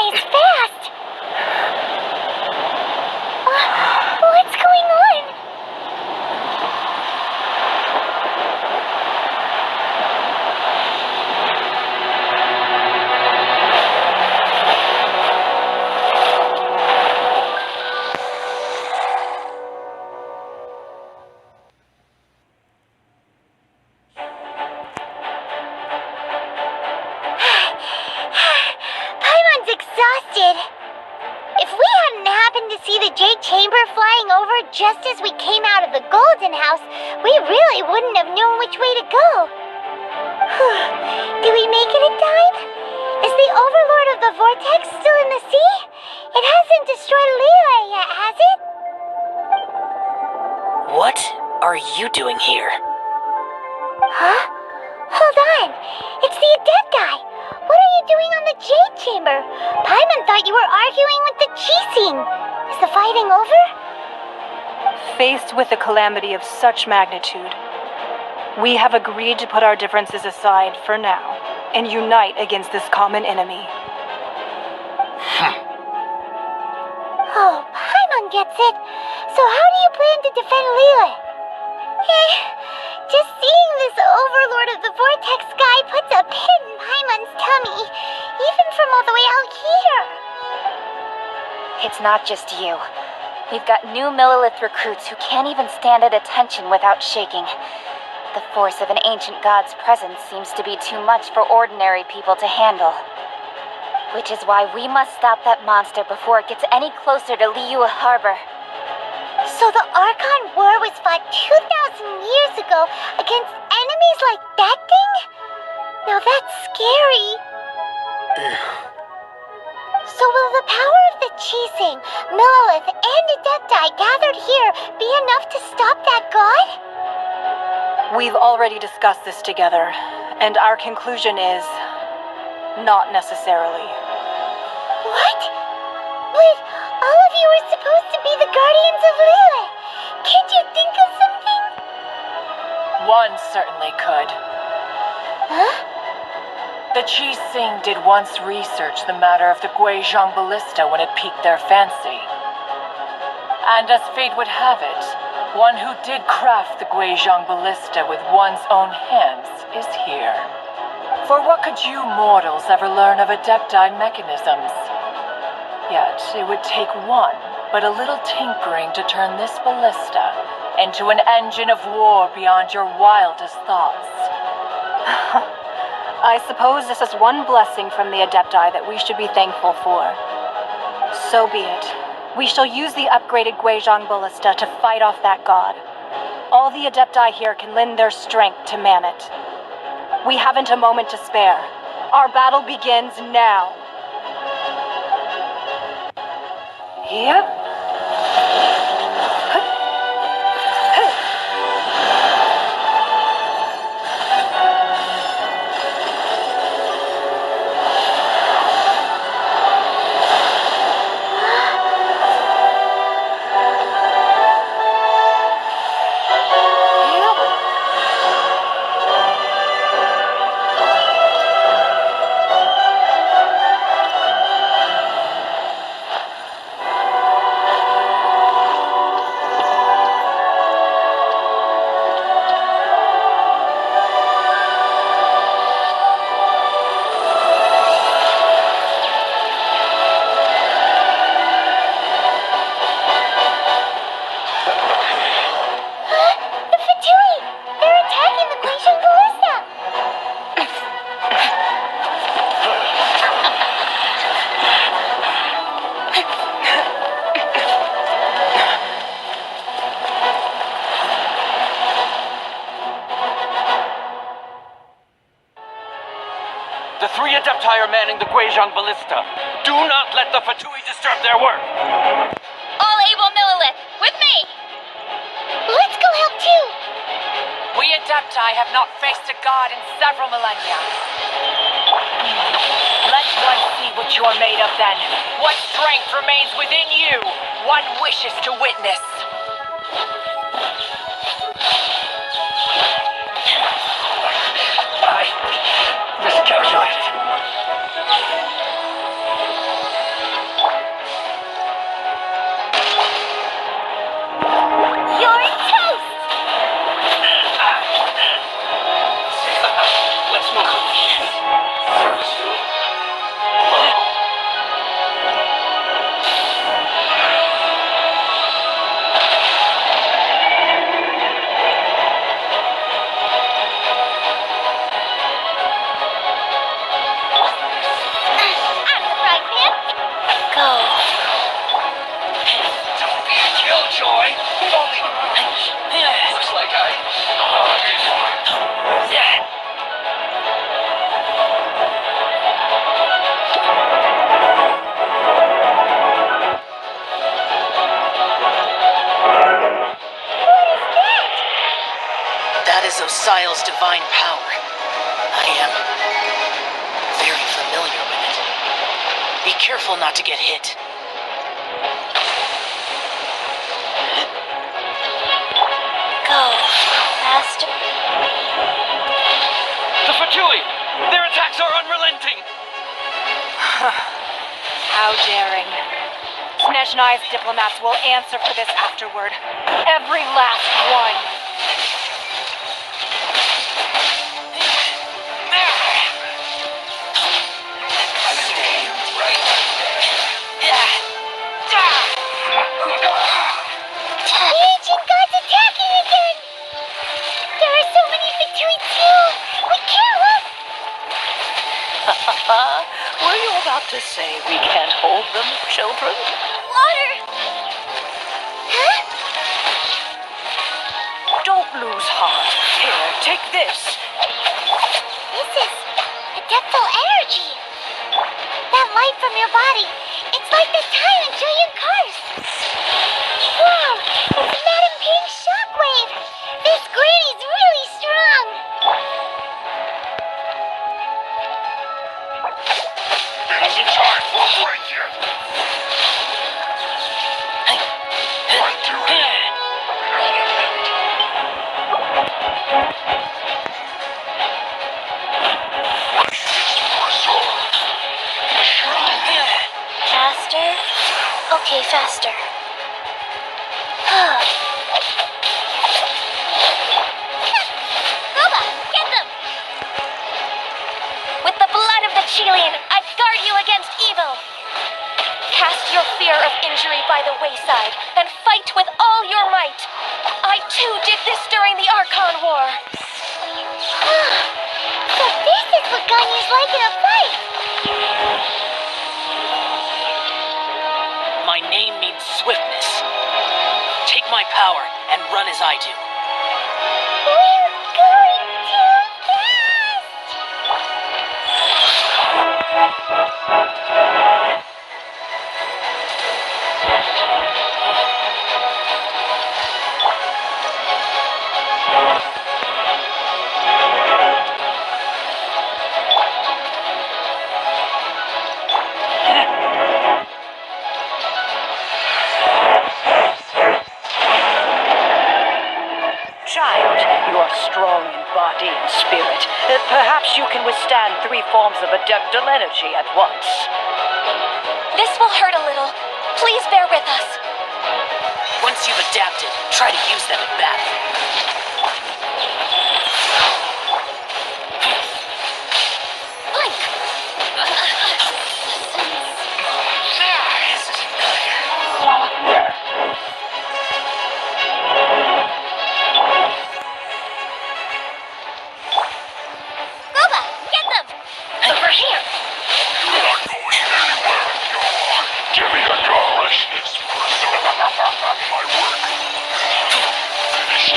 guy is fast! What's going on? If we hadn't happened to see the Jade Chamber flying over just as we came out of the Golden House, we really wouldn't have known which way to go. Did we make it in time? Is the Overlord of the Vortex still in the sea? It hasn't destroyed Liyue yet, has it? What are you doing here? Huh? Hold on. It's the Adept guy. What are you doing on the Jade Chamber? Paimon thought you were arguing with the Qixing. Is the fighting over? Faced with a calamity of such magnitude, we have agreed to put our differences aside for now and unite against this common enemy. Oh, Paimon gets it. So how do you plan to defend Liyue? Just seeing this Overlord of the Vortex guy puts a pit in Paimon's tummy, even from all the way out here. It's not just you. We've got new Millilith recruits who can't even stand at attention without shaking. The force of an ancient god's presence seems to be too much for ordinary people to handle. Which is why we must stop that monster before it gets any closer to Liyue Harbor. So the Archon War was fought 2,000 years ago against enemies like that thing? Now that's scary. So will the power of the Qixing, Millilith, and Adepti gathered here be enough to stop that god? We've already discussed this together, and our conclusion is not necessarily. What? But all of you were supposed to be the guardians of Liyue. Can't you think of something? One certainly could. Huh? The Qixing did once research the matter of the Guizhong Ballista when it piqued their fancy. And as fate would have it, one who did craft the Guizhong Ballista with one's own hands is here. For what could you mortals ever learn of Adepti mechanisms? Yet, it would take one, but a little tinkering to turn this ballista into an engine of war beyond your wildest thoughts. I suppose this is one blessing from the Adepti that we should be thankful for. So be it. We shall use the upgraded Guizhong Ballista to fight off that god. All the Adepti here can lend their strength to man it. We haven't a moment to spare. Our battle begins now. Yep. The three Adepti are manning the Guizhong Ballista. Do not let the Fatui disturb their work! All able Millilith, with me! Let's go help too! We Adepti have not faced a god in several millennia. Let one see what you are made of then. What strength remains within you? One wishes to witness. I miscalculated. exile's divine power. I am very familiar with it. Be careful not to get hit. Go, faster. The Fatui! Their attacks are unrelenting! How daring. Snezhnai's diplomats will answer for this afterward. Every last one. The ancient gods attacking again! There are so many Fatui too! We can't let... Were you about to say we can't hold them, children? Water! Huh? Don't lose heart. Here, take this. This is adeptal energy. That light from your body, it's like the time in Julian Cars. Wow, it's Madame Ping's shockwave. This granny's really strong. Any time will break you. Right to it. Faster? Okay, faster. Boba, get them! With the blood of the Chilean, I guard you against evil. Cast your fear of injury by the wayside and fight with all your might. I too did this during the Archon War. So this is what Ganya's like in a fight. My name means swiftness. Take my power and run as I do. We're going too fast! Child, you are strong in body and spirit. Perhaps you can withstand 3 forms of adeptal energy at once. This will hurt a little. Please bear with us. Once you've adapted, try to use them in battle. Blink! Boba, get them! Over here! You're not going anywhere. Go on. Give me a call. It's my work. Finished.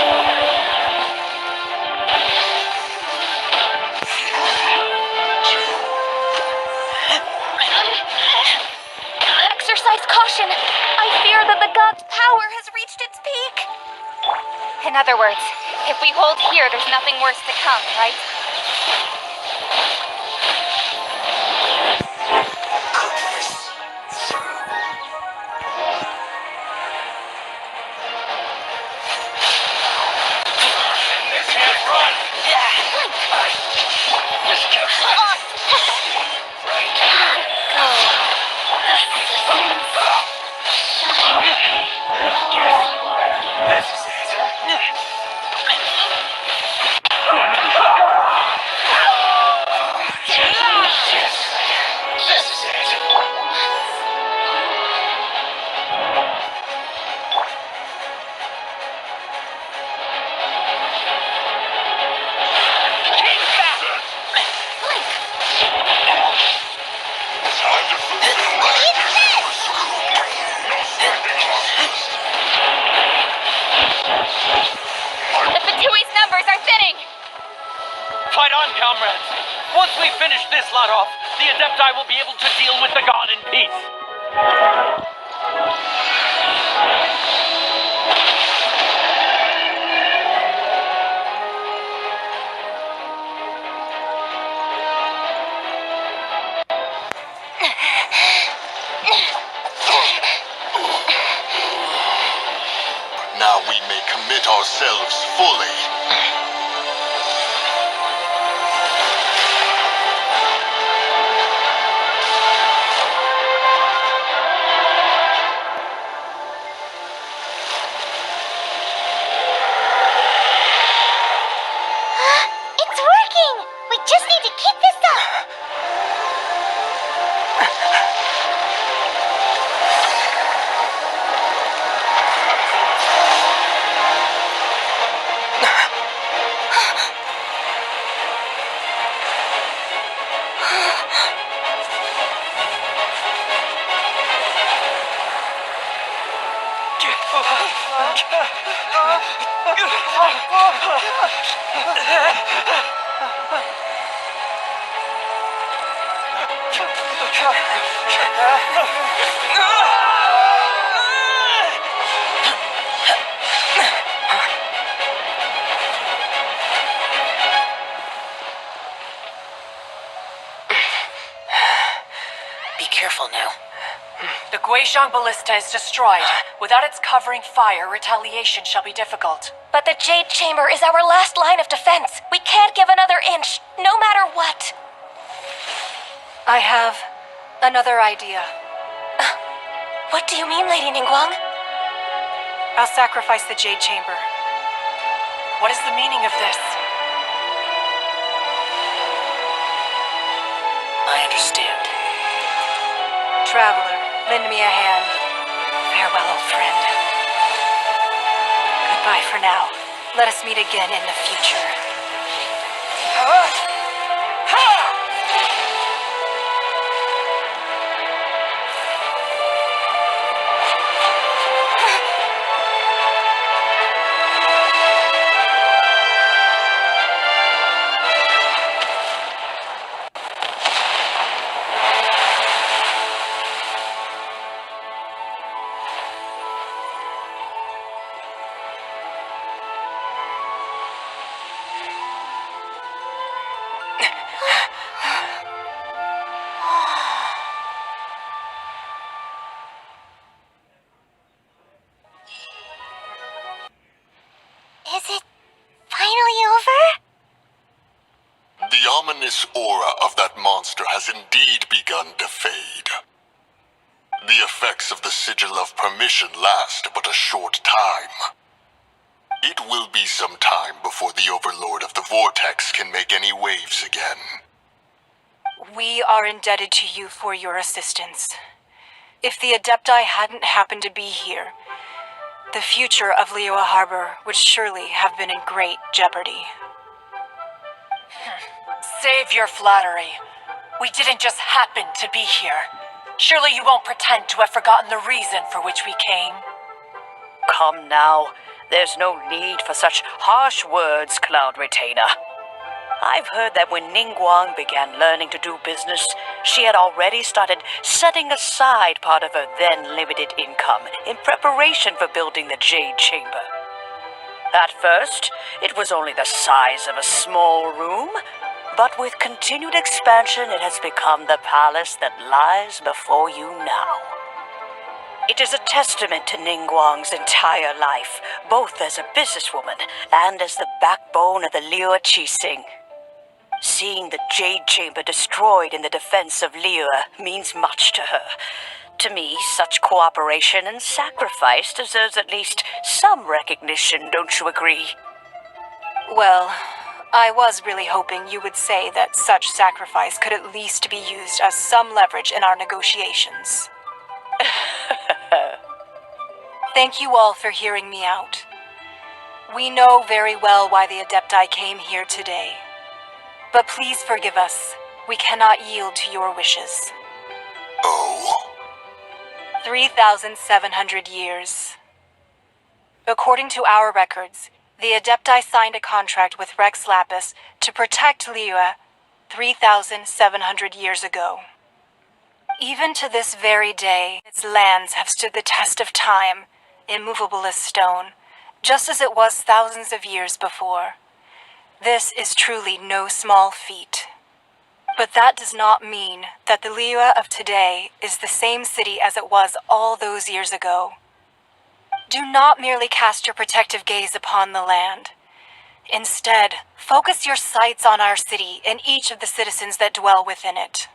Exercise caution. I fear that the god's power has reached its peak. In other words, if we hold here, there's nothing worse to come, right? They can't run. This kept right. This is Fight on, comrades! Once we finish this lot off, the Adepti will be able to deal with the god in peace. fully. It's working! We just need to keep this up! Be careful now. The Guizhong Ballista is destroyed. Without its covering fire, retaliation shall be difficult. But the Jade Chamber is our last line of defense. We can't give another inch, no matter what. I have another idea. What do you mean, Lady Ningguang? I'll sacrifice the Jade Chamber. What is the meaning of this? I understand. Traveler, lend me a hand. Farewell, old friend. Goodbye for now. Let us meet again in the future. Is it finally over? The ominous aura of that monster has indeed begun to fade. The effects of the Sigil of Permission last but a short time. It will be some time before the Overlord of the Vortex can make any waves again. We are indebted to you for your assistance. If the Adepti hadn't happened to be here, the future of Liyue Harbor would surely have been in great jeopardy. Save your flattery. We didn't just happen to be here. Surely you won't pretend to have forgotten the reason for which we came. Come now. There's no need for such harsh words, Cloud Retainer. I've heard that when Ningguang began learning to do business, she had already started setting aside part of her then limited income in preparation for building the Jade Chamber. At first, it was only the size of a small room, but with continued expansion, it has become the palace that lies before you now. It is a testament to Ningguang's entire life, both as a businesswoman and as the backbone of the Liyue Qixing. Seeing the Jade Chamber destroyed in the defense of Liyue means much to her. To me, such cooperation and sacrifice deserves at least some recognition, don't you agree? Well, I was really hoping you would say that such sacrifice could at least be used as some leverage in our negotiations. Thank you all for hearing me out. We know very well why the Adepti came here today. But please forgive us. We cannot yield to your wishes. Oh? 3,700 years. According to our records, the Adepti signed a contract with Rex Lapis to protect Liyue 3,700 years ago. Even to this very day, its lands have stood the test of time, immovable as stone, just as it was thousands of years before. This is truly no small feat. But that does not mean that the Liyue of today is the same city as it was all those years ago. Do not merely cast your protective gaze upon the land. Instead, focus your sights on our city and each of the citizens that dwell within it.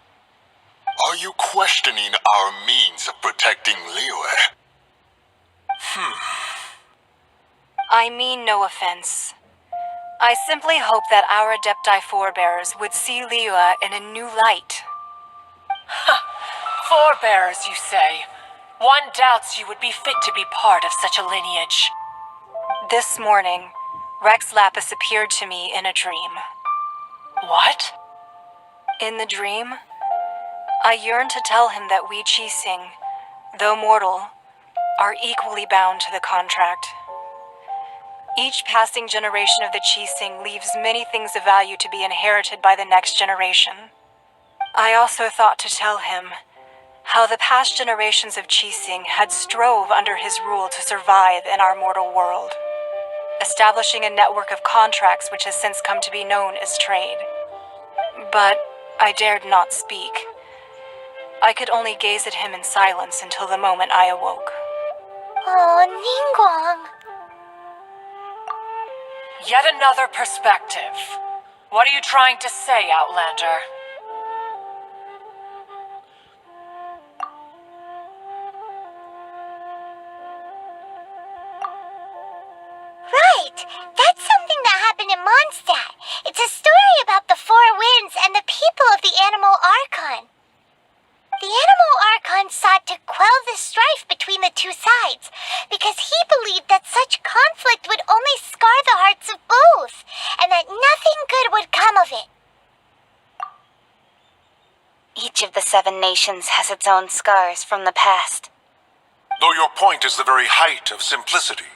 Are you questioning our means of protecting Liyue? I mean no offense. I simply hope that our Adepti forebears would see Liyue in a new light. Forebears, you say? One doubts you would be fit to be part of such a lineage. This morning, Rex Lapis appeared to me in a dream. What? In the dream, I yearned to tell him that we Qixing, though mortal, are equally bound to the contract. Each passing generation of the Qixing leaves many things of value to be inherited by the next generation. I also thought to tell him how the past generations of Qixing had strove under his rule to survive in our mortal world, establishing a network of contracts which has since come to be known as trade. But I dared not speak. I could only gaze at him in silence until the moment I awoke. Oh, Ningguang. Yet another perspective. What are you trying to say, Outlander? Right! That's something that happened in Mondstadt. It's a story about the Four Winds and the people of the Animal Archon. The Animal Archon sought to quell the strife between the two sides, because he believed that such conflict would only scar the hearts of both, and that nothing good would come of it. Each of the 7 nations has its own scars from the past. Though your point is the very height of simplicity.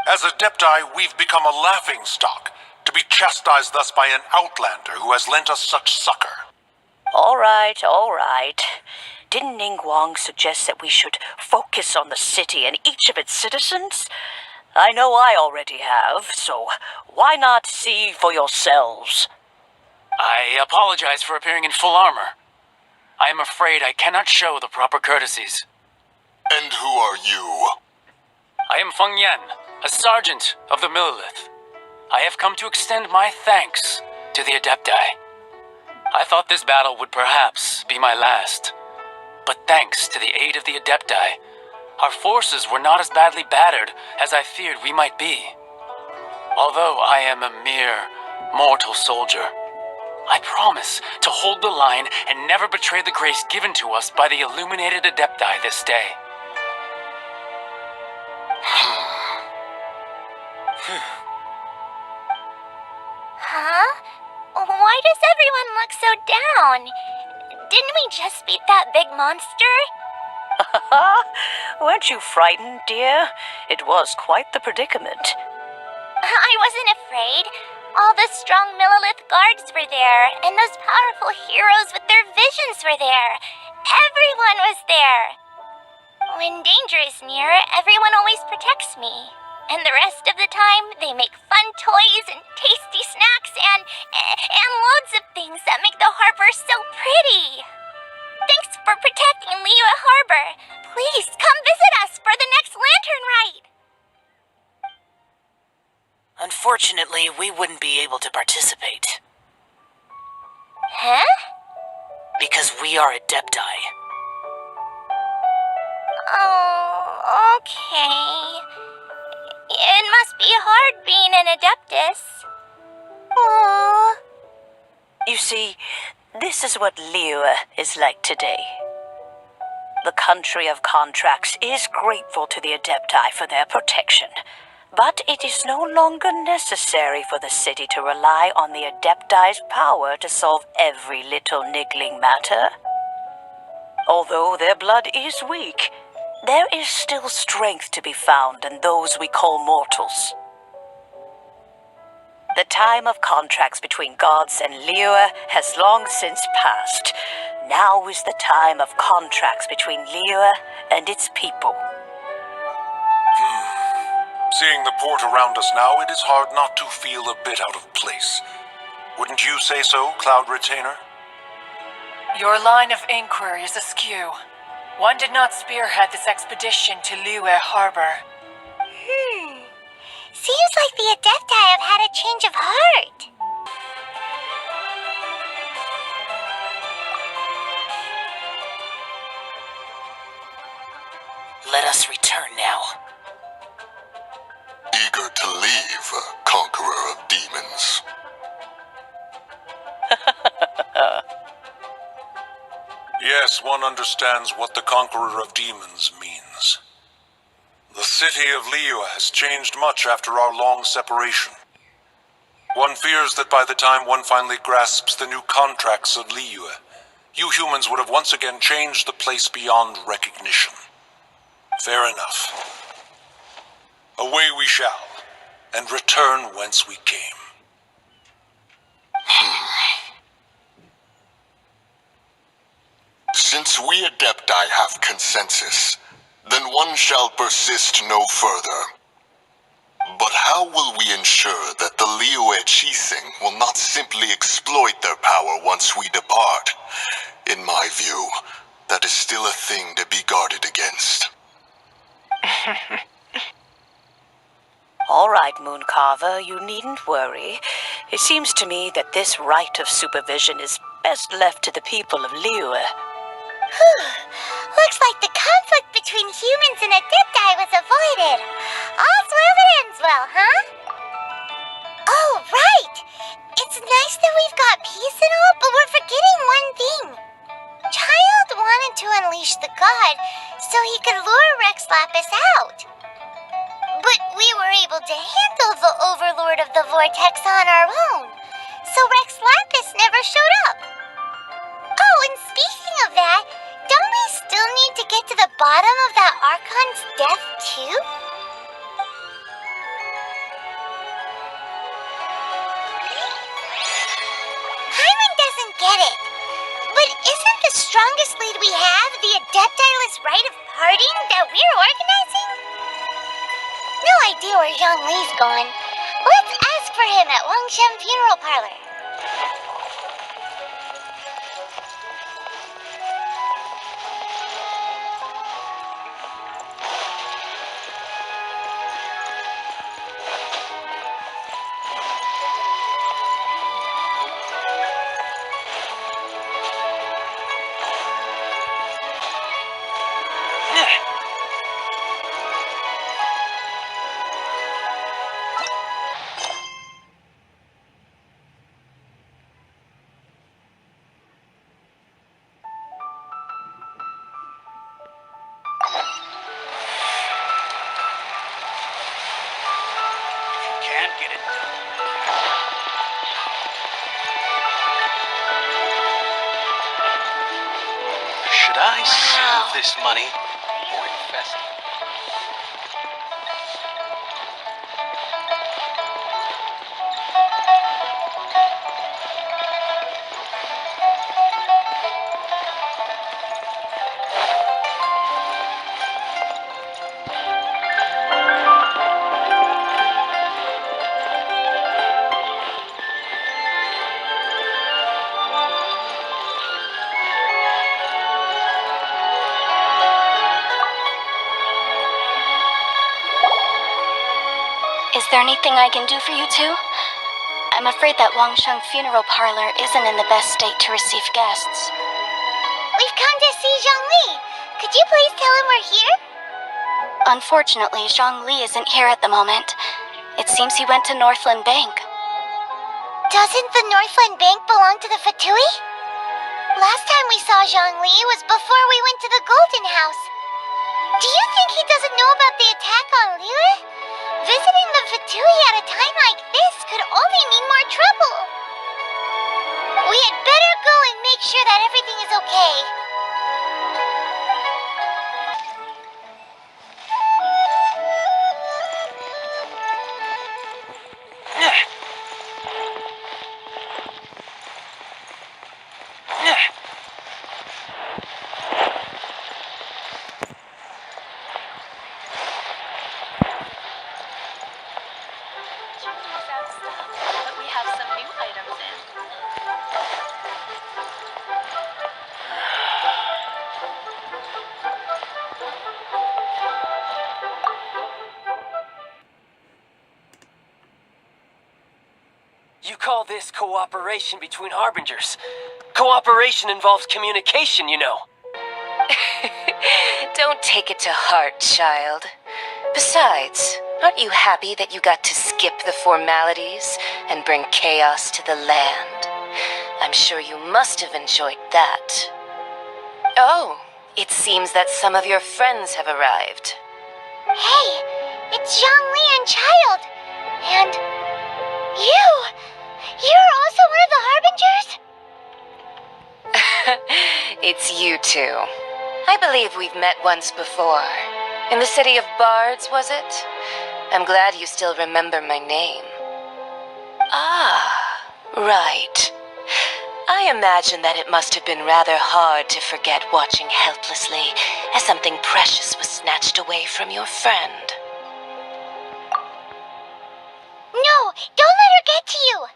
As Adepti, we've become a laughingstock, to be chastised thus by an outlander who has lent us such succor. All right, all right. Didn't Ningguang suggest that we should focus on the city and each of its citizens? I know I already have, so why not see for yourselves? I apologize for appearing in full armor. I am afraid I cannot show the proper courtesies. And who are you? I am Feng Yan, a sergeant of the Millilith. I have come to extend my thanks to the Adepti. I thought this battle would perhaps be my last. But thanks to the aid of the Adepti, our forces were not as badly battered as I feared we might be. Although I am a mere mortal soldier, I promise to hold the line and never betray the grace given to us by the illuminated Adepti this day. Huh? Why does everyone look so down? Didn't we just beat that big monster? Weren't you frightened, dear? It was quite the predicament. I wasn't afraid. All the strong Millilith guards were there, and those powerful heroes with their visions were there. Everyone was there. When danger is near, everyone always protects me. And the rest of the time, they make fun toys and tasty snacks and loads of things that make the harbor so pretty. Thanks for protecting Liyue Harbor. Please come visit us for the next lantern ride. Unfortunately, we wouldn't be able to participate. Huh? Because we are Adepti. Oh, okay. It must be hard being an Adeptus. Aww. You see, this is what Liyue is like today. The country of contracts is grateful to the Adepti for their protection, but it is no longer necessary for the city to rely on the Adepti's power to solve every little niggling matter. Although their blood is weak, there is still strength to be found in those we call mortals. The time of contracts between gods and Liyue has long since passed. Now is the time of contracts between Liyue and its people. Seeing the port around us now, it is hard not to feel a bit out of place. Wouldn't you say so, Cloud Retainer? Your line of inquiry is askew. One did not spearhead this expedition to Liyue Harbor. Seems like the Adepti have had a change of heart. Let us return now. Eager to leave, conqueror of demons. Yes, one understands what the Conqueror of Demons means. The city of Liyue has changed much after our long separation. One fears that by the time one finally grasps the new contracts of Liyue, you humans would have once again changed the place beyond recognition. Fair enough. Away we shall, and return whence we came. Since we Adepti have consensus, then one shall persist no further. But how will we ensure that the Liyue Chising will not simply exploit their power once we depart? In my view, that is still a thing to be guarded against. All right, Mooncarver, you needn't worry. It seems to me that this right of supervision is best left to the people of Liyue. Looks like the conflict between humans and Adepti was avoided. All's well that ends well, huh? Oh, right! It's nice that we've got peace and all, but we're forgetting one thing. Child wanted to unleash the god so he could lure Rex Lapis out. But we were able to handle the Overlord of the Vortex on our own, so Rex Lapis never showed up. Oh, and speaking of that, don't we still need to get to the bottom of that Archon's death, too? Hyman doesn't get it. But isn't the strongest lead we have the Adeptiless rite of parting that we're organizing? No idea where Zhongli's gone. Let's ask for him at Wangshan Funeral Parlor. Can't get it done. Should I save this money or invest it? Is there anything I can do for you two? I'm afraid that Wangshan Funeral Parlor isn't in the best state to receive guests. We've come to see Zhongli. Could you please tell him we're here? Unfortunately, Zhongli isn't here at the moment. It seems he went to Northland Bank. Doesn't the Northland Bank belong to the Fatui? Last time we saw Zhongli was before we went to the Golden House. Do you think he doesn't know about the attack on Liyue? Visiting the Fatui at a time like this could only mean more trouble. We had better go and make sure that everything is okay. But we have some new items in. cooperation between Harbingers. Cooperation involves communication, you know. Don't take it to heart, child. Besides, aren't you happy that you got to skip the formalities and bring chaos to the land? I'm sure you must have enjoyed that. Oh, it seems that some of your friends have arrived. Hey, it's Zhongli and Child. And you! You're also one of the Harbingers? It's you two. I believe we've met once before. In the city of Bards, was it? I'm glad you still remember my name. Ah, right. I imagine that it must have been rather hard to forget watching helplessly as something precious was snatched away from your friend. No, don't let her get to you.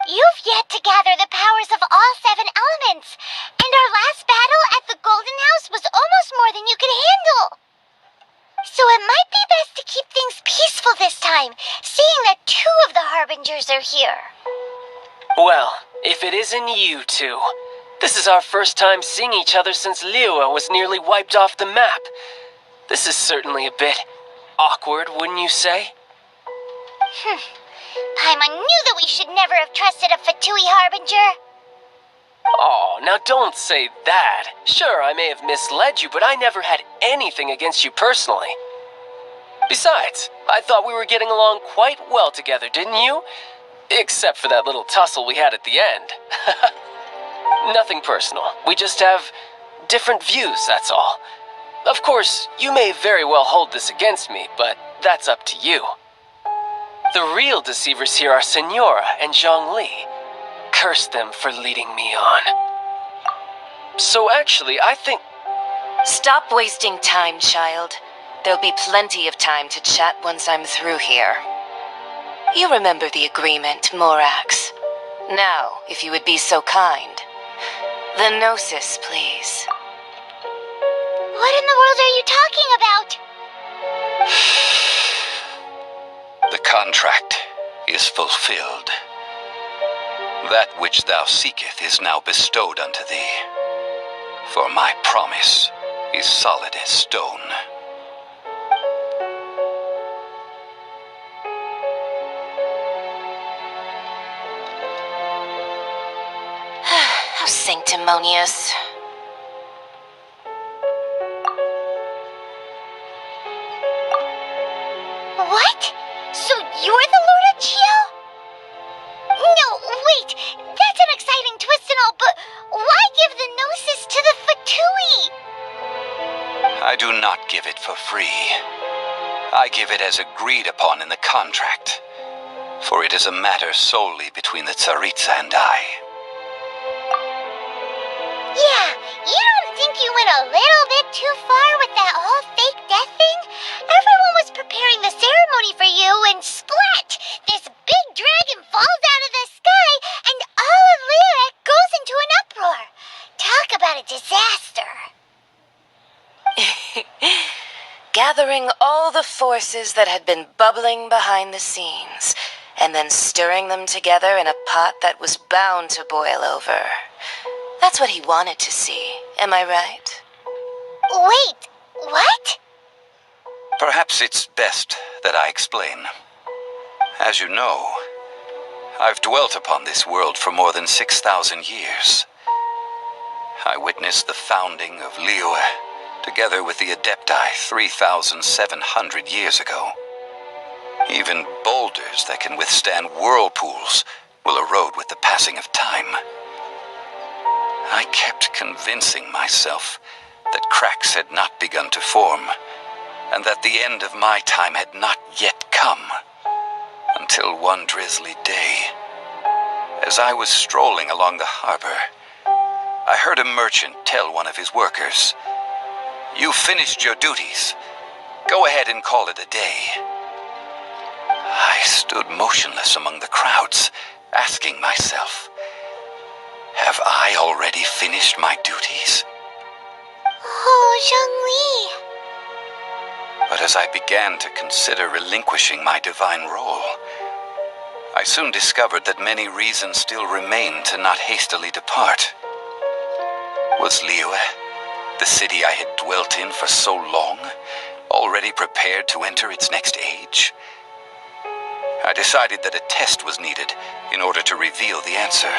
You've yet to gather the powers of all 7 elements, and our last battle at the Golden House was almost more than you could handle. So it might be best to keep things peaceful this time, seeing that 2 of the Harbingers are here. Well, if it isn't you two. This is our first time seeing each other since Liyue was nearly wiped off the map. This is certainly a bit awkward, wouldn't you say? Paimon knew that we should never have trusted a Fatui Harbinger. Oh, now don't say that. Sure, I may have misled you, but I never had anything against you personally. Besides, I thought we were getting along quite well together, didn't you? Except for that little tussle we had at the end. Nothing personal. We just have different views, that's all. Of course, you may very well hold this against me, but that's up to you. The real deceivers here are Senora and Zhongli. Curse them for leading me on. So actually, I think... Stop wasting time, child. There'll be plenty of time to chat once I'm through here. You remember the agreement, Morax. Now, if you would be so kind. The Gnosis, please. What in the world are you talking about? The contract is fulfilled. That which thou seeketh is now bestowed unto thee. For my promise is solid as stone. How sanctimonious. What? So you're the Lord of Chio? No, wait. That's an exciting twist and all, but why give the Gnosis to the Fatui? I do not give it for free. I give it as agreed upon in the contract. For it is a matter solely between the Tsaritsa and I. Yeah, you don't think you went a little bit too far with that whole fake death thing? Everyone was preparing the ceremony for you, and splat! This big dragon falls out of the sky, and all of Liyue goes into an uproar. Talk about a disaster. Gathering all the forces that had been bubbling behind the scenes, and then stirring them together in a pot that was bound to boil over. That's what he wanted to see, am I right? Wait, what? Perhaps it's best that I explain. As you know, I've dwelt upon this world for more than 6,000 years. I witnessed the founding of Liyue, together with the Adepti 3,700 years ago. Even boulders that can withstand whirlpools will erode with the passing of time. I kept convincing myself that cracks had not begun to form, and that the end of my time had not yet come. Until one drizzly day, as I was strolling along the harbor, I heard a merchant tell one of his workers, "You've finished your duties. Go ahead and call it a day." I stood motionless among the crowds, asking myself, have I already finished my duties? Oh, Zhongli. But as I began to consider relinquishing my divine role, I soon discovered that many reasons still remained to not hastily depart. Was Liyue, the city I had dwelt in for so long, already prepared to enter its next age? I decided that a test was needed in order to reveal the answer.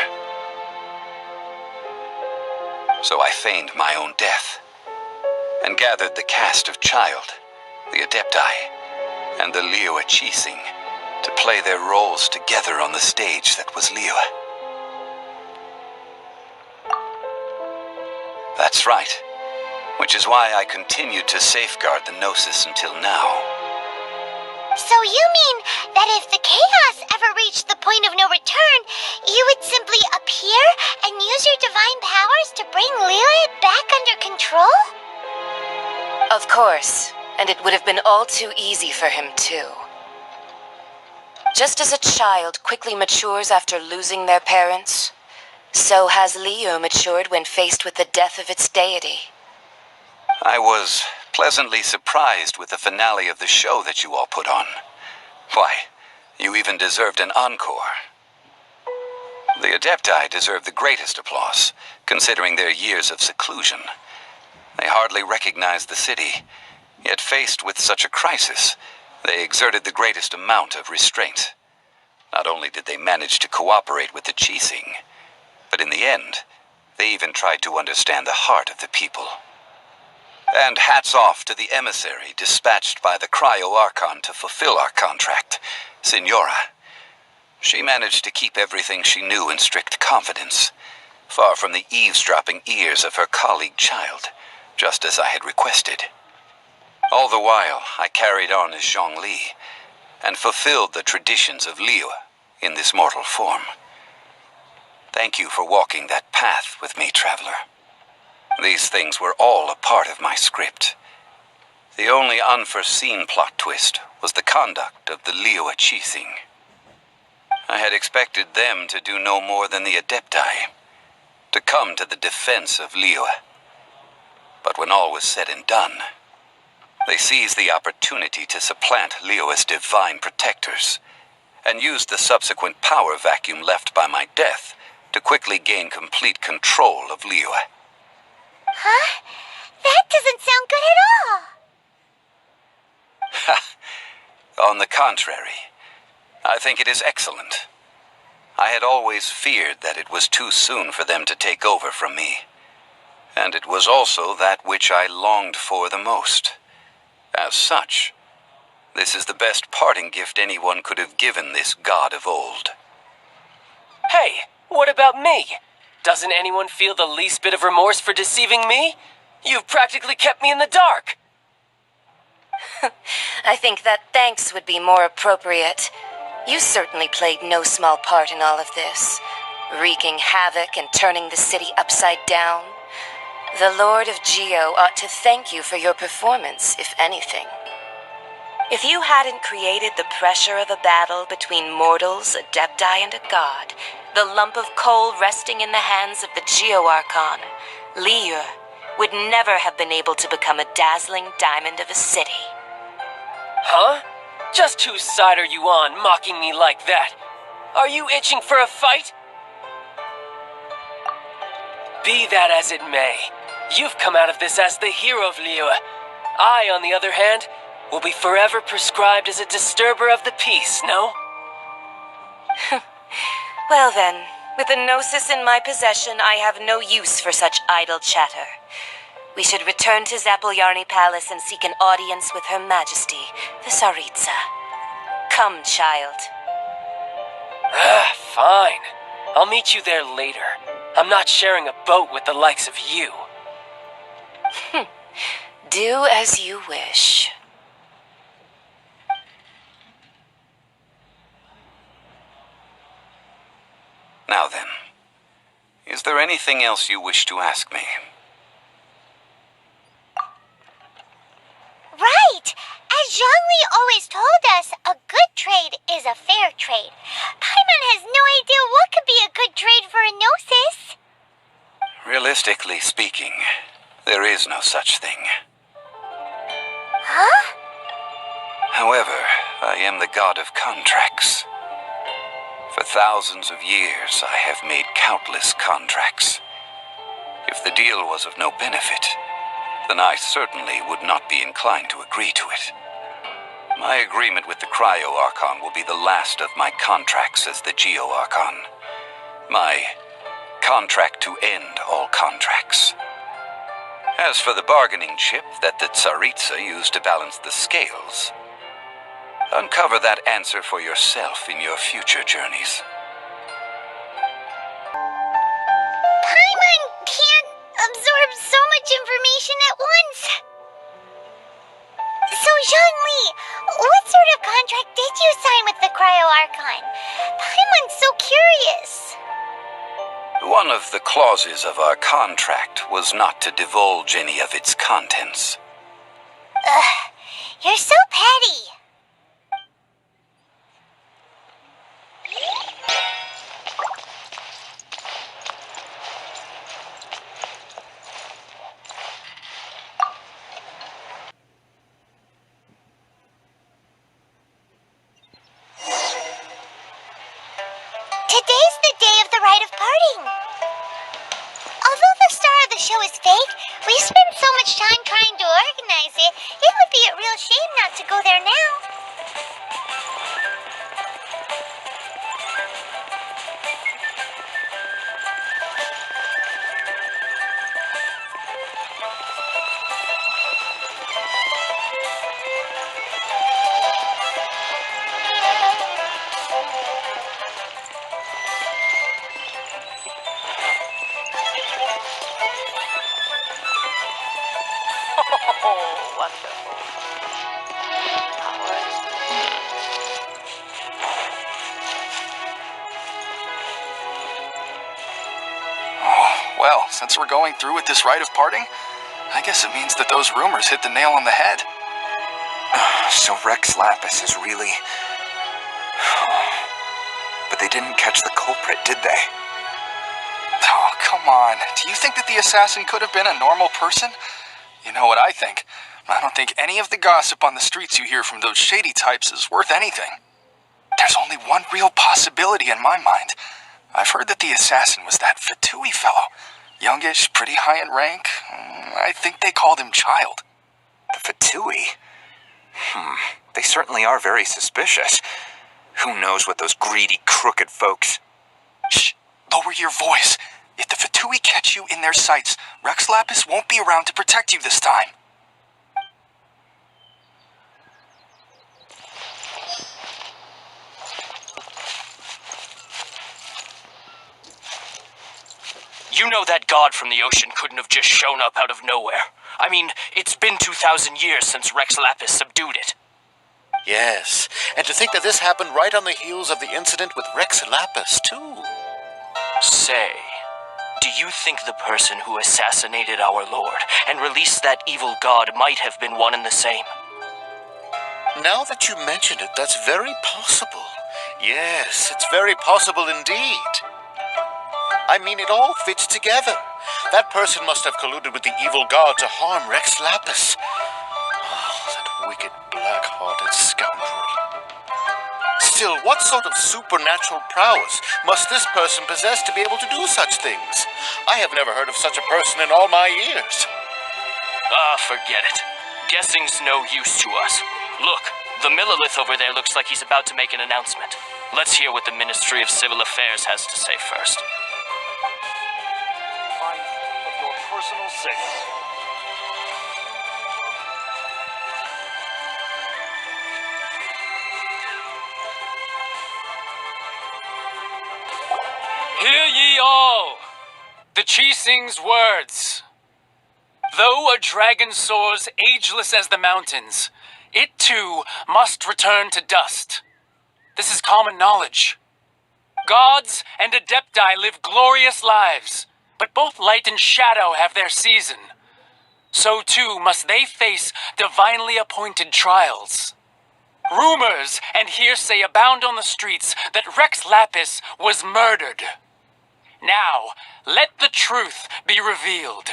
So I feigned my own death, and gathered the cast of Child, the Adepti, and the Liyue Chising to play their roles together on the stage that was Liyue. That's right, which is why I continued to safeguard the Gnosis until now. So you mean that if the chaos ever reached the point of no return, you would simply appear and use your divine powers to bring Liyue back under control? Of course, and it would have been all too easy for him too. Just as a child quickly matures after losing their parents, so has Liyue matured when faced with the death of its deity. I was pleasantly surprised with the finale of the show that you all put on. Why, you even deserved an encore. The Adepti deserve the greatest applause, considering their years of seclusion. They hardly recognized the city, yet faced with such a crisis, they exerted the greatest amount of restraint. Not only did they manage to cooperate with the Chising, but in the end, they even tried to understand the heart of the people. And hats off to the emissary dispatched by the Archon to fulfill our contract, Signora. She managed to keep everything she knew in strict confidence, far from the eavesdropping ears of her colleague Child, just as I had requested. All the while, I carried on as Zhongli, and fulfilled the traditions of Liyue in this mortal form. Thank you for walking that path with me, Traveler. These things were all a part of my script. The only unforeseen plot twist was the conduct of the Liyue Chising. I had expected them to do no more than the Adepti, to come to the defense of Liyue. But when all was said and done, they seized the opportunity to supplant Liyue's divine protectors, and used the subsequent power vacuum left by my death to quickly gain complete control of Liyue. Huh? That doesn't sound good at all. On the contrary, I think it is excellent. I had always feared that it was too soon for them to take over from me, and it was also that which I longed for the most. As such, this is the best parting gift anyone could have given this god of old. Hey, what about me? Doesn't anyone feel the least bit of remorse for deceiving me? You've practically kept me in the dark. I think that thanks would be more appropriate. You certainly played no small part in all of this, wreaking havoc and turning the city upside down. The Lord of Geo ought to thank you for your performance, if anything. If you hadn't created the pressure of a battle between mortals, Adepti, and a god, the lump of coal resting in the hands of the Geo Archon, Liyue, would never have been able to become a dazzling diamond of a city. Huh? Just whose side are you on, mocking me like that? Are you itching for a fight? Be that as it may, you've come out of this as the hero of Liyue. I, on the other hand, will be forever prescribed as a disturber of the peace, no? Well then, with the Gnosis in my possession, I have no use for such idle chatter. We should return to Zapoljarny Palace and seek an audience with Her Majesty, the Tsaritsa. Come, child. Fine. I'll meet you there later. I'm not sharing a boat with the likes of you. Do as you wish. Now then, is there anything else you wish to ask me? Right! As Zhongli always told us, a good trade is a fair trade. Paimon has no idea what could be a good trade for a Gnosis. Realistically speaking, there is no such thing. Huh? However, I am the god of contracts. For thousands of years, I have made countless contracts. If the deal was of no benefit, then I certainly would not be inclined to agree to it. My agreement with the Cryo-Archon will be the last of my contracts as the Geo-Archon. My contract to end all contracts. As for the bargaining chip that the Tsaritsa used to balance the scales, uncover that answer for yourself in your future journeys. Paimon can't absorb so much information at once. So, Zhongli, what sort of contract did you sign with the Cryo-Archon? Paimon's so curious. One of the clauses of our contract was not to divulge any of its contents. Ugh, you're so petty. Today's the day of the rite of parting. Although the star of the show is fake, we spent so much time trying to organize it, it would be a real shame not to go there now. Oh, wonderful. Oh, well, since we're going through with this rite of parting, I guess it means that those rumors hit the nail on the head. So Rex Lapis is really... But they didn't catch the culprit, did they? Oh, come on. Do you think that the assassin could have been a normal person? You know what I think. I don't think any of the gossip on the streets you hear from those shady types is worth anything. There's only one real possibility in my mind. I've heard that the assassin was that Fatui fellow. Youngish, pretty high in rank. I think they called him Child. The Fatui? They certainly are very suspicious. Who knows what those greedy, crooked folks... Shh! Lower your voice. If the Fatui catch you in their sights, Rex Lapis won't be around to protect you this time. You know that god from the ocean couldn't have just shown up out of nowhere. I mean, it's been 2,000 years since Rex Lapis subdued it. Yes, and to think that this happened right on the heels of the incident with Rex Lapis, too. Say, do you think the person who assassinated our lord and released that evil god might have been one and the same? Now that you mention it, that's very possible. Yes, it's very possible indeed. I mean, it all fits together. That person must have colluded with the evil god to harm Rex Lapis. Oh, that wicked, black-hearted scoundrel. Still, what sort of supernatural prowess must this person possess to be able to do such things? I have never heard of such a person in all my years. Forget it. Guessing's no use to us. Look, the Millilith over there looks like he's about to make an announcement. Let's hear what the Ministry of Civil Affairs has to say first. Of your personal safety. Hear ye all! The Qixing's words. Though a dragon soars ageless as the mountains, it too must return to dust. This is common knowledge. Gods and Adepti live glorious lives, but both light and shadow have their season. So too must they face divinely appointed trials. Rumors and hearsay abound on the streets that Rex Lapis was murdered. Now, let the truth be revealed.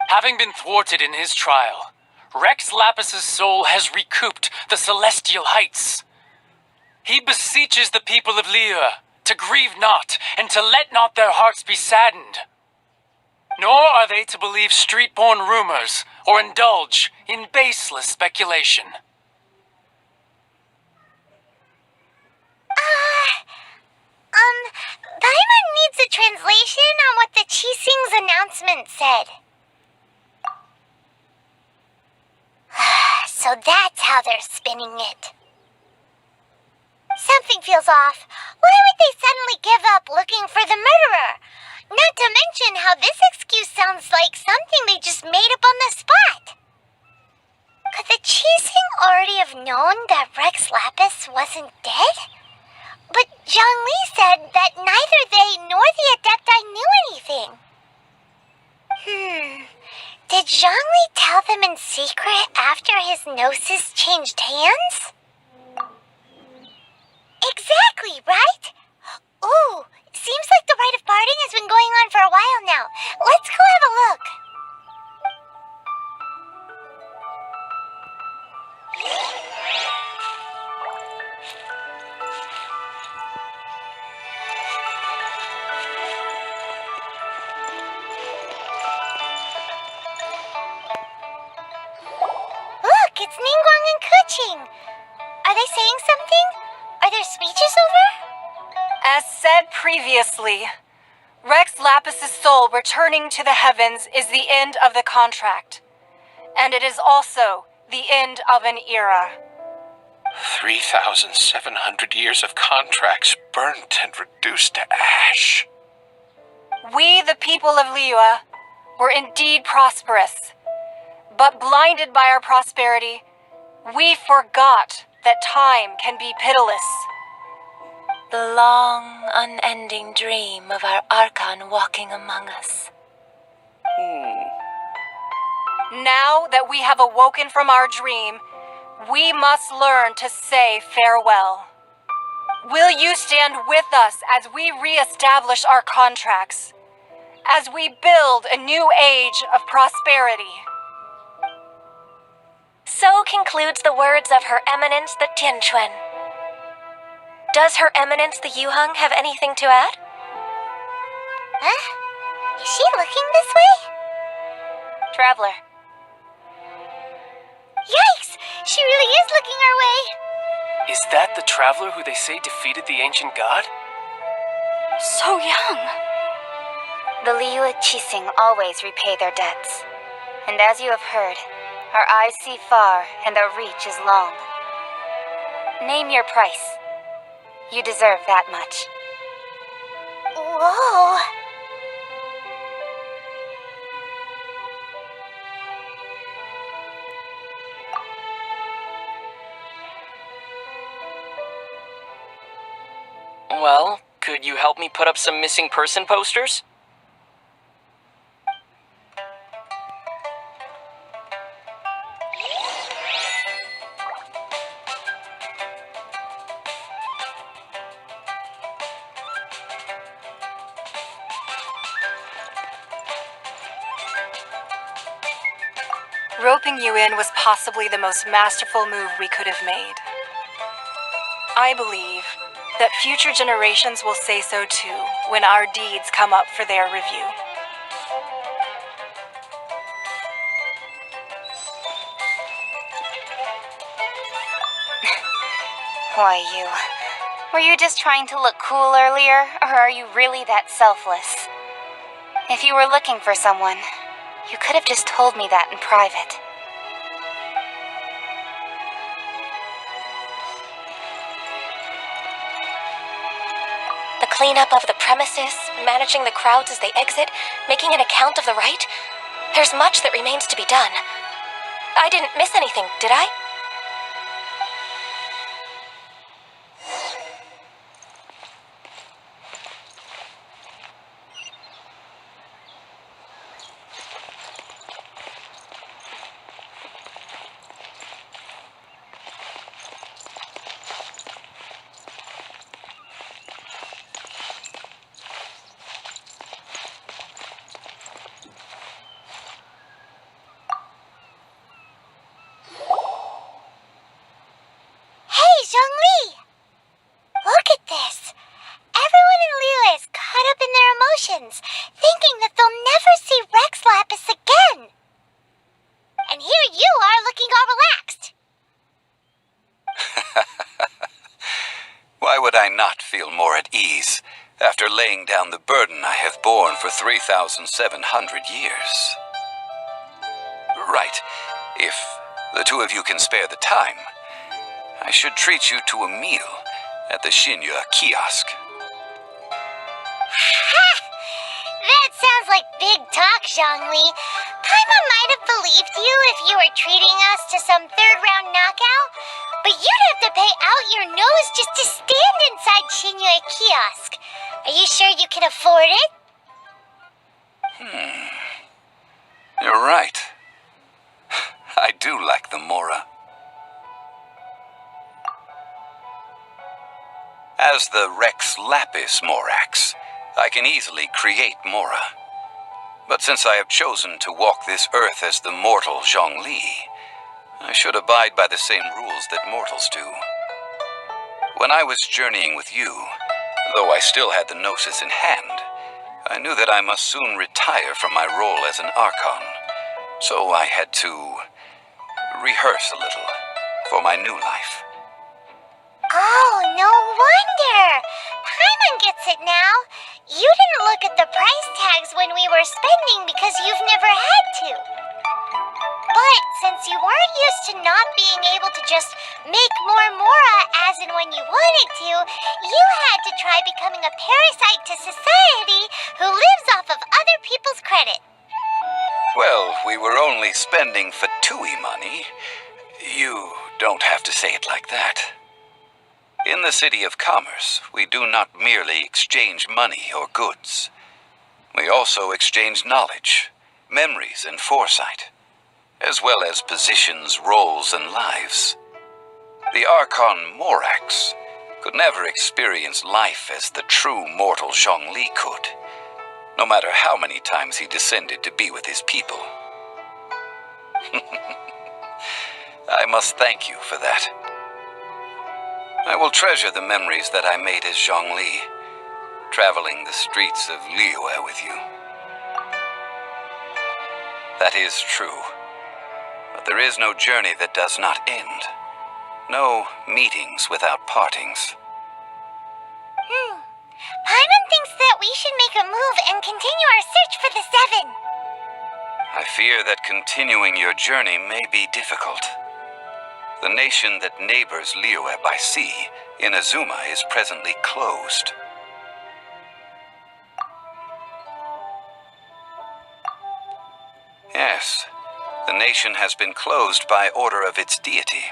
Having been thwarted in his trial, Rex Lapis's soul has recouped the celestial heights. He beseeches the people of Liyue to grieve not, and to let not their hearts be saddened. Nor are they to believe street-born rumors, or indulge in baseless speculation. Paimon needs a translation on what the Qixing's announcement said. So that's how they're spinning it. Something feels off. Why would they suddenly give up looking for the murderer? Not to mention how this excuse sounds like something they just made up on the spot. Could the Qixing already have known that Rex Lapis wasn't dead? But Zhongli said that neither they nor the Adepti knew anything. Did Zhongli tell them in secret after his gnosis changed hands? Exactly, right? Ooh, seems like the rite of parting has been going on for a while now. Let's go have a look. Look, it's Ningguang and Keqing. Are they saying something? Are their speeches over? As said previously, Rex Lapis's soul returning to the heavens is the end of the contract. And it is also the end of an era. 3,700 years of contracts burnt and reduced to ash. We, the people of Liyue, were indeed prosperous. But blinded by our prosperity, we forgot that time can be pitiless. The long, unending dream of our Archon walking among us. Now that we have awoken from our dream, we must learn to say farewell. Will you stand with us as we re-establish our contracts? As we build a new age of prosperity? So concludes the words of Her Eminence the Tianquan. Does Her Eminence the Yuheng have anything to add? Huh? Is she looking this way? Traveler. Yikes! She really is looking our way. Is that the traveler who they say defeated the ancient god? So young. The Liyue Qixing always repay their debts. And as you have heard, our eyes see far and our reach is long. Name your price. You deserve that much. Whoa! Well, could you help me put up some missing person posters? Roping you in was possibly the most masterful move we could have made. I believe that future generations will say so too when our deeds come up for their review. Why, you? Were you just trying to look cool earlier, or are you really that selfless? If you were looking for someone, you could have just told me that in private. The cleanup of the premises, managing the crowds as they exit, making an account of the rite? There's much that remains to be done. I didn't miss anything, did I? emotions, thinking that they'll never see Rex Lapis again. And here you are looking all relaxed. Why would I not feel more at ease after laying down the burden I have borne for 3,700 years? Right. If the two of you can spare the time, I should treat you to a meal at the Shinya kiosk. Ha! That sounds like big talk, Zhongli. Paimon might have believed you if you were treating us to some third-round knockout, but you'd have to pay out your nose just to stand inside Shinya kiosk. Are you sure you can afford it? You're right. I do like the Mora. As the Rex Lapis Morax, I can easily create Mora. But since I have chosen to walk this earth as the mortal Zhongli, I should abide by the same rules that mortals do. When I was journeying with you, though I still had the Gnosis in hand, I knew that I must soon retire from my role as an Archon, so I had to rehearse a little for my new life. Oh, no wonder. Paimon gets it now. You didn't look at the price tags when we were spending because you've never had to. But since you weren't used to not being able to just make more Mora as and when you wanted to, you had to try becoming a parasite to society who lives off of other people's credit. Well, we were only spending Fatui money. You don't have to say it like that. In the City of Commerce, we do not merely exchange money or goods. We also exchange knowledge, memories, and foresight, as well as positions, roles, and lives. The Archon Morax could never experience life as the true mortal Zhongli could, no matter how many times he descended to be with his people. I must thank you for that. I will treasure the memories that I made as Zhongli, traveling the streets of Liyue with you. That is true. But there is no journey that does not end. No meetings without partings. Paimon thinks that we should make a move and continue our search for the Seven. I fear that continuing your journey may be difficult. The nation that neighbors Liyue by sea, Inazuma, is presently closed. Yes, the nation has been closed by order of its deity,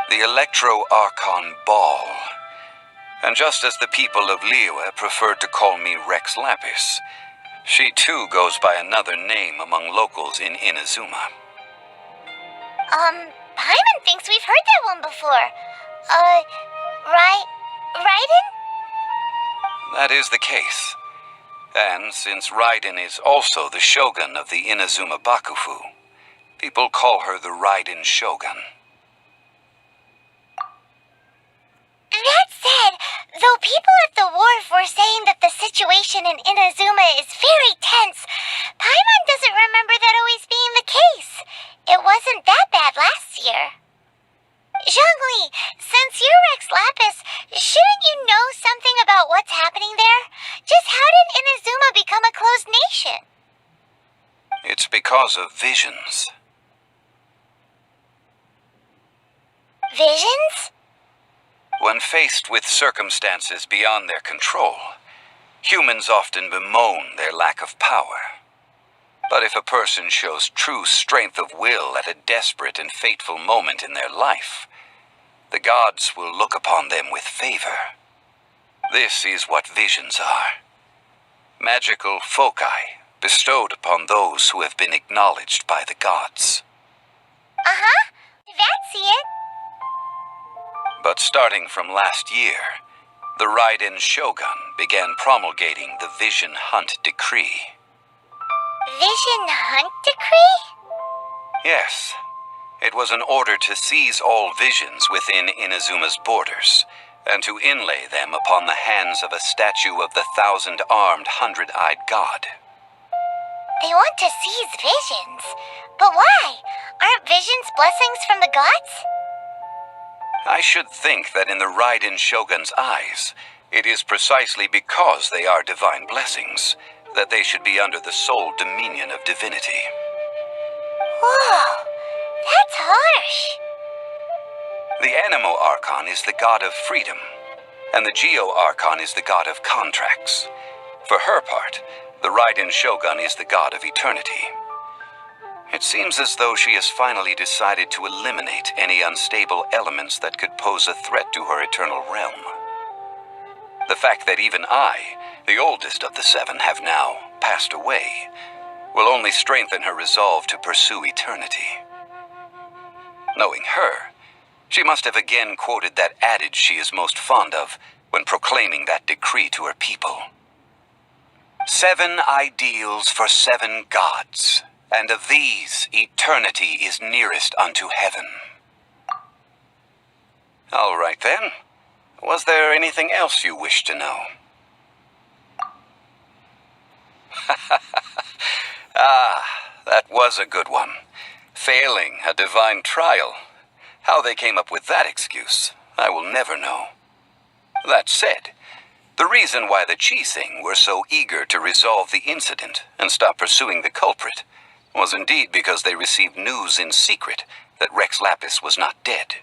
the Electro-Archon Ball. And just as the people of Liyue preferred to call me Rex Lapis, she too goes by another name among locals in Inazuma. Paimon thinks we've heard that one before. Raiden? That is the case. And since Raiden is also the Shogun of the Inazuma Bakufu, people call her the Raiden Shogun. That said, though people at the wharf were saying that the situation in Inazuma is very tense, Paimon doesn't remember that always being the case. It wasn't that bad last year. Zhongli, since you're Rex Lapis, shouldn't you know something about what's happening there? Just how did Inazuma become a closed nation? It's because of visions. Visions? When faced with circumstances beyond their control, humans often bemoan their lack of power. But if a person shows true strength of will at a desperate and fateful moment in their life, the gods will look upon them with favor. This is what visions are. Magical foci bestowed upon those who have been acknowledged by the gods. That's it. But starting from last year, the Raiden Shogun began promulgating the Vision Hunt Decree. Vision Hunt Decree? Yes. It was an order to seize all visions within Inazuma's borders and to inlay them upon the hands of a statue of the 1,000-armed, 100-eyed god. They want to seize visions. But why? Aren't visions blessings from the gods? I should think that in the Raiden Shogun's eyes, it is precisely because they are divine blessings that they should be under the sole dominion of divinity. Whoa, that's harsh. The Animo Archon is the god of freedom, and the Geo Archon is the god of contracts. For her part, the Raiden Shogun is the god of eternity. It seems as though she has finally decided to eliminate any unstable elements that could pose a threat to her eternal realm. The fact that even I, the oldest of the seven, have now passed away, will only strengthen her resolve to pursue eternity. Knowing her, she must have again quoted that adage she is most fond of when proclaiming that decree to her people. 7 ideals for 7 gods, and of these, eternity is nearest unto heaven. All right then. Was there anything else you wish to know? Ah, that was a good one. Failing a divine trial. How they came up with that excuse, I will never know. That said, the reason why the Qixing were so eager to resolve the incident and stop pursuing the culprit was indeed because they received news in secret that Rex Lapis was not dead.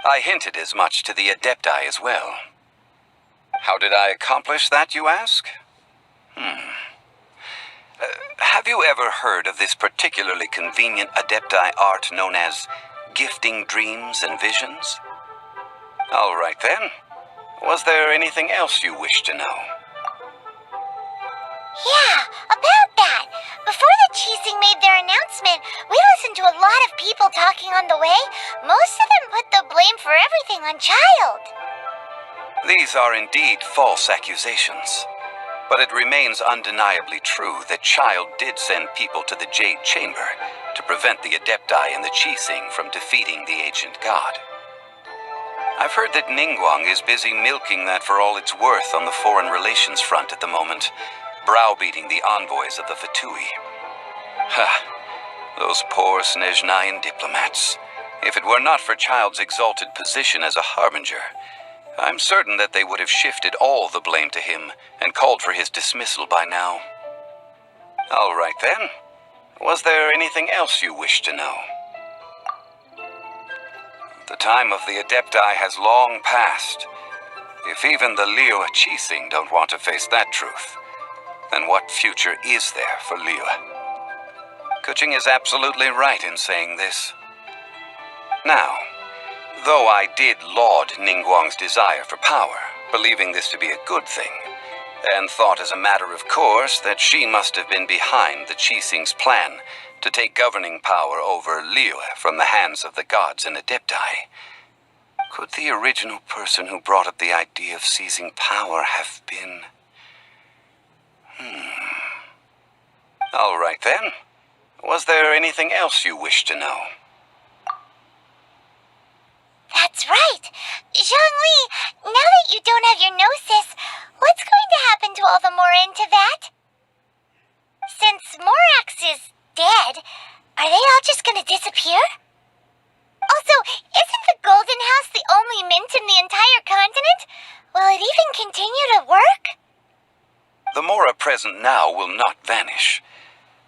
I hinted as much to the Adepti as well. How did I accomplish that, you ask? Have you ever heard of this particularly convenient Adepti art known as gifting dreams and visions? All right then. Was there anything else you wish to know? Yeah, about that. Before the Qixing made their announcement, we listened to a lot of people talking on the way. Most of them put the blame for everything on Child. These are indeed false accusations. But it remains undeniably true that Child did send people to the Jade Chamber to prevent the Adepti and the Qixing from defeating the ancient god. I've heard that Ningguang is busy milking that for all it's worth on the foreign relations front at the moment, browbeating the envoys of the Fatui. Those poor Snezhnayan diplomats. If it were not for Child's exalted position as a harbinger, I'm certain that they would have shifted all the blame to him and called for his dismissal by now. All right then. Was there anything else you wish to know? The time of the Adepti has long passed. If even the Liyue Qixing don't want to face that truth, then what future is there for Liyue? Kuching is absolutely right in saying this. Now, though I did laud Ningguang's desire for power, believing this to be a good thing, and thought as a matter of course that she must have been behind the Qixing's plan to take governing power over Liyue from the hands of the gods and Adepti, could the original person who brought up the idea of seizing power have been... All right then. Was there anything else you wish to know? That's right. Zhongli, now that you don't have your gnosis, what's going to happen to all the Mora into that? Since Morax is dead, are they all just gonna disappear? Also, isn't the Golden House the only mint in the entire continent? Will it even continue to work? The Mora present now will not vanish,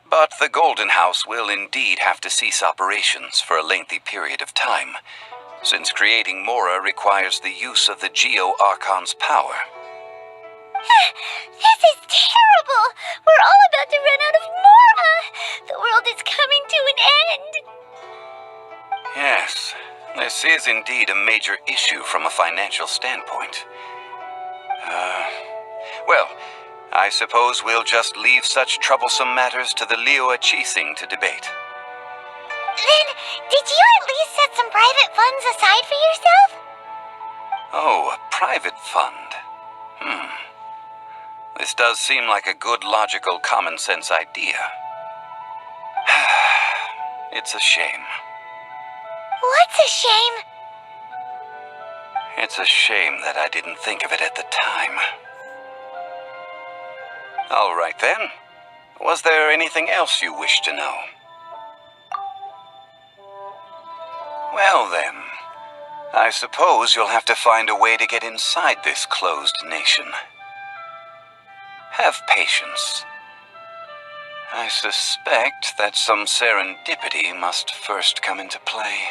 but the Golden House will indeed have to cease operations for a lengthy period of time, since creating Mora requires the use of the Geo Archon's power. This is terrible! We're all about to run out of Mora! The world is coming to an end! Yes, this is indeed a major issue from a financial standpoint. Well, I suppose we'll just leave such troublesome matters to the Liyue Qixing to debate. Then, did you at least set some private funds aside for yourself? Oh, a private fund. This does seem like a good, logical, common-sense idea. It's a shame. What's a shame? It's a shame that I didn't think of it at the time. All right then. Was there anything else you wish to know? Well then, I suppose you'll have to find a way to get inside this closed nation. Have patience. I suspect that some serendipity must first come into play.